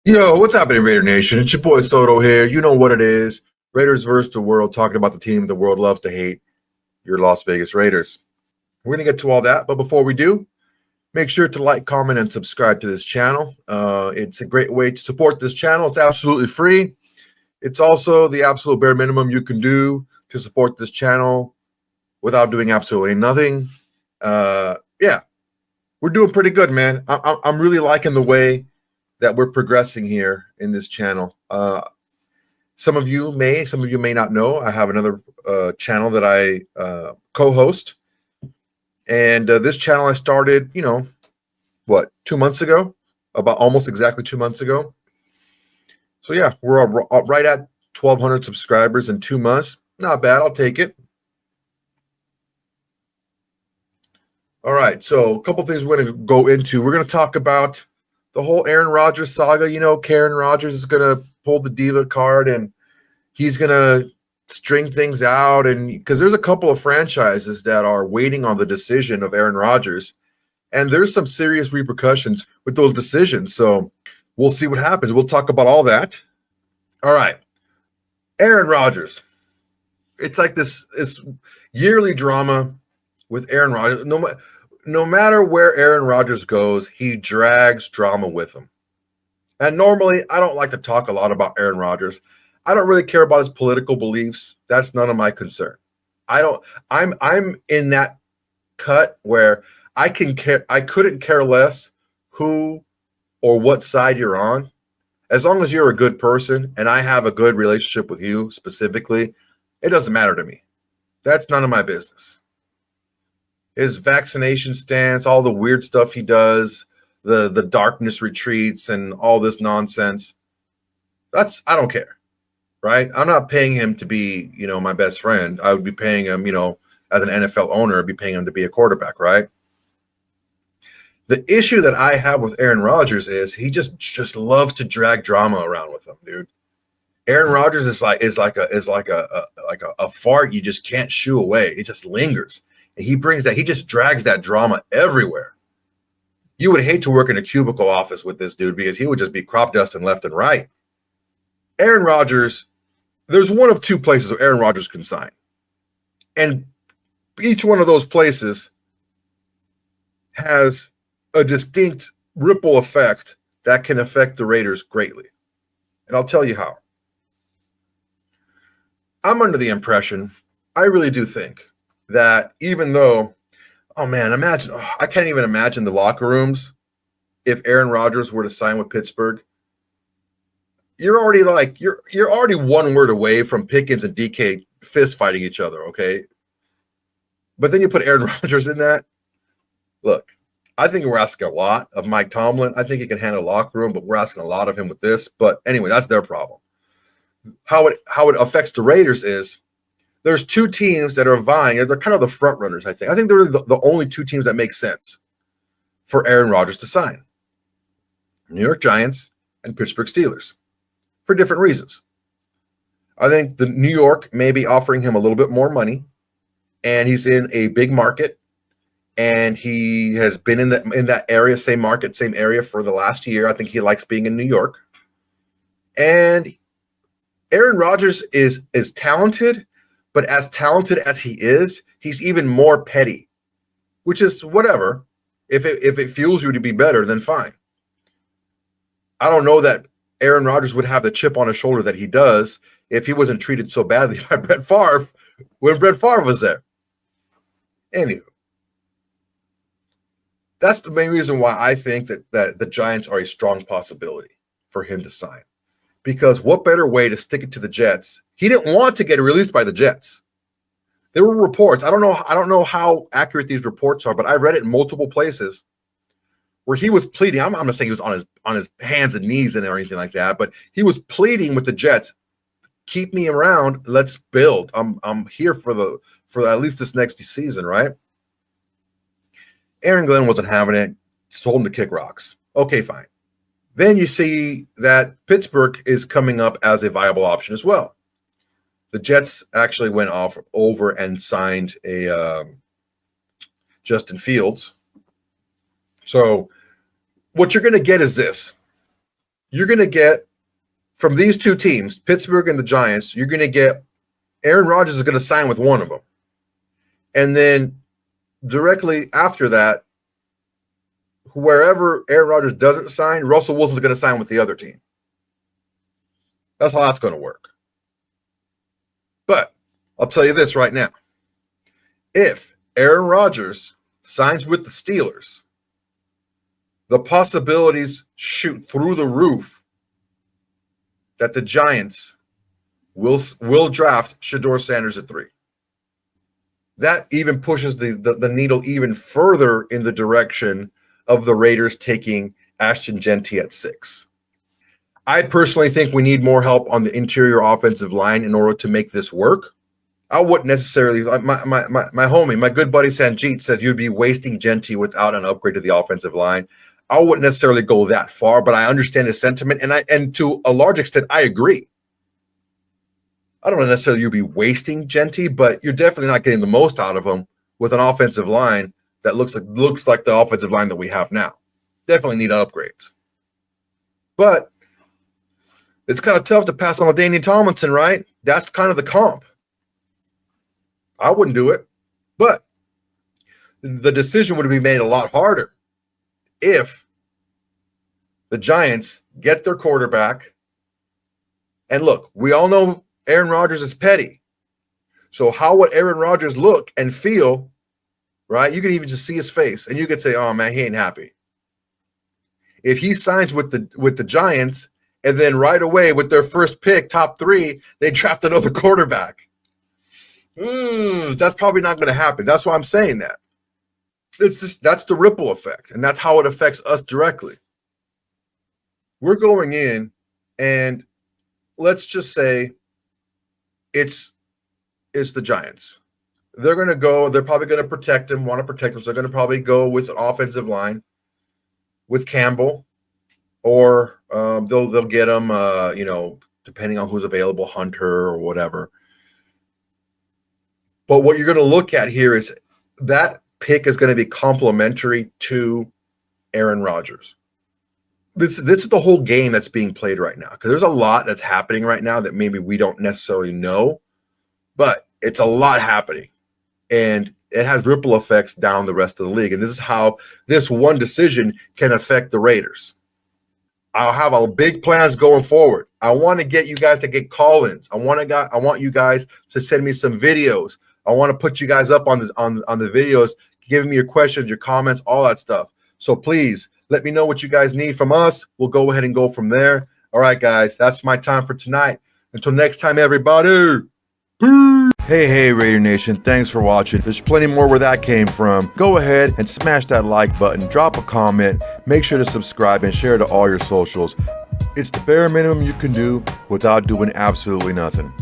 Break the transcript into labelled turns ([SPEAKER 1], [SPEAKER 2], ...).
[SPEAKER 1] Yo, what's happening, Raider Nation? It's your boy Soto here. You know what it is. Raiders versus the world, talking about the team the world loves to hate, your Las Vegas Raiders. We're going to get to all that, but before we do, make sure to like, comment, and subscribe to this channel. It's a great way to support this channel. It's absolutely free. It's also the absolute bare minimum you can do to support this channel without doing absolutely nothing. Yeah, we're doing pretty good, man. I'm really liking the way that we're progressing here in this channel. Some of you may not know, I have another channel that I co-host. And this channel I started, 2 months ago? About almost exactly 2 months ago. So yeah, we're right at 1,200 subscribers in 2 months. Not bad, I'll take it. All right, so a couple things we're going to go into. We're going to talk about the whole Aaron Rodgers saga. Aaron Rodgers is going to pull the diva card and he's going to string things out. And because there's a couple of franchises that are waiting on the decision of Aaron Rodgers, and there's some serious repercussions with those decisions. So we'll see what happens. We'll talk about all that. All right. Aaron Rodgers. It's like this yearly drama with Aaron Rodgers. No matter where Aaron Rodgers goes, he drags drama with him. And normally, I don't like to talk a lot about Aaron Rodgers. I don't really care about his political beliefs. That's none of my concern. I'm in that cut where I couldn't care less who or what side you're on. As long as you're a good person and I have a good relationship with you specifically, it doesn't matter to me. That's none of my business. His vaccination stance, all the weird stuff he does, the darkness retreats and all this nonsense. I don't care, right? I'm not paying him to be, my best friend. I would be paying him, as an NFL owner, I'd be paying him to be a quarterback, right? The issue that I have with Aaron Rodgers is he just loves to drag drama around with him, dude. Aaron Rodgers is like a fart you just can't shoo away. It just lingers. And he just drags that drama everywhere. You would hate to work in a cubicle office with this dude because he would just be crop dusting left and right. Aaron Rodgers, there's one of two places where Aaron Rodgers can sign. And each one of those places has a distinct ripple effect that can affect the Raiders greatly. And I'll tell you how. I'm under the impression, I really do think, that even though, I can't even imagine the locker rooms if Aaron Rodgers were to sign with Pittsburgh. You're already one word away from Pickens and DK fist fighting each other, okay? But then you put Aaron Rodgers in that. Look, I think we're asking a lot of Mike Tomlin. I think he can handle a locker room, but we're asking a lot of him with this. But anyway, that's their problem. How it affects the Raiders is there's two teams that are vying. They're kind of the front runners, I think. I think they're the only two teams that make sense for Aaron Rodgers to sign. New York Giants and Pittsburgh Steelers for different reasons. I think the New York may be offering him a little bit more money, and he's in a big market, and he has been in that area, same market, same area for the last year. I think he likes being in New York. And Aaron Rodgers is talented, but as talented as he is, he's even more petty, which is whatever. If it fuels you to be better, then fine. I don't know that Aaron Rodgers would have the chip on his shoulder that he does if he wasn't treated so badly by Brett Favre when Brett Favre was there. Anywho, that's the main reason why I think that the Giants are a strong possibility for him to sign. Because what better way to stick it to the Jets? He didn't want to get released by the Jets. There were reports. I don't know how accurate these reports are, but I read it in multiple places where he was pleading. I'm not saying he was on his hands and knees and anything like that, but he was pleading with the Jets, keep me around, let's build. I'm here for at least this next season, right? Aaron Glenn wasn't having it. Told him to kick rocks. Okay, fine. Then you see that Pittsburgh is coming up as a viable option as well. The Jets actually went over and signed a Justin Fields. So what you're going to get is this. you're going to get from these two teams, Pittsburgh and the Giants, you're going to get Aaron Rodgers is going to sign with one of them. And then directly after that, wherever Aaron Rodgers doesn't sign, Russell Wilson's going to sign with the other team. That's how that's going to work. But I'll tell you this right now. If Aaron Rodgers signs with the Steelers, the possibilities shoot through the roof that the Giants will draft Shedeur Sanders at 3. That even pushes the needle even further in the direction of the Raiders taking Ashton Jeanty at 6. I personally think we need more help on the interior offensive line in order to make this work. I wouldn't necessarily, my homie, my good buddy Sanjeet said you'd be wasting Jeanty without an upgrade to the offensive line. I wouldn't necessarily go that far, but I understand his sentiment, and to a large extent, I agree. I don't know necessarily you'd be wasting Jeanty, but you're definitely not getting the most out of him with an offensive line that looks like the offensive line that we have now. Definitely need upgrades. But it's kind of tough to pass on LaDainian Tomlinson, right? That's kind of the comp. I wouldn't do it. But the decision would be made a lot harder if the Giants get their quarterback. And look, we all know Aaron Rodgers is petty. So how would Aaron Rodgers look and feel, right? You could even just see his face, and you could say, oh, man, he ain't happy. If he signs with the Giants, and then right away with their first pick, top 3, they draft another quarterback. That's probably not going to happen. That's why I'm saying that. That's the ripple effect, and that's how it affects us directly. We're going in, and let's just say it's the Giants. They're going to go. They're probably going to protect him. Want to protect him. So they're going to probably go with an offensive line with Campbell, or they'll get him. Depending on who's available, Hunter or whatever. But what you're going to look at here is that pick is going to be complementary to Aaron Rodgers. This is the whole game that's being played right now, because there's a lot that's happening right now that maybe we don't necessarily know, but it's a lot happening, and it has ripple effects down the rest of the league. And this is how this one decision can affect the Raiders. I'll have a big plans going forward. I want to get you guys to get call-ins. I want you guys to send me some videos. I want to put you guys up on the videos, giving me your questions, your comments, all that stuff. So please let me know what you guys need from us. We'll go ahead and go from there. All right, guys, that's my time for tonight. Until next time, everybody. Peace. Hey, Raider Nation, thanks for watching. There's plenty more where that came from. Go ahead and smash that like button, drop a comment, make sure to subscribe and share to all your socials. It's the bare minimum you can do without doing absolutely nothing.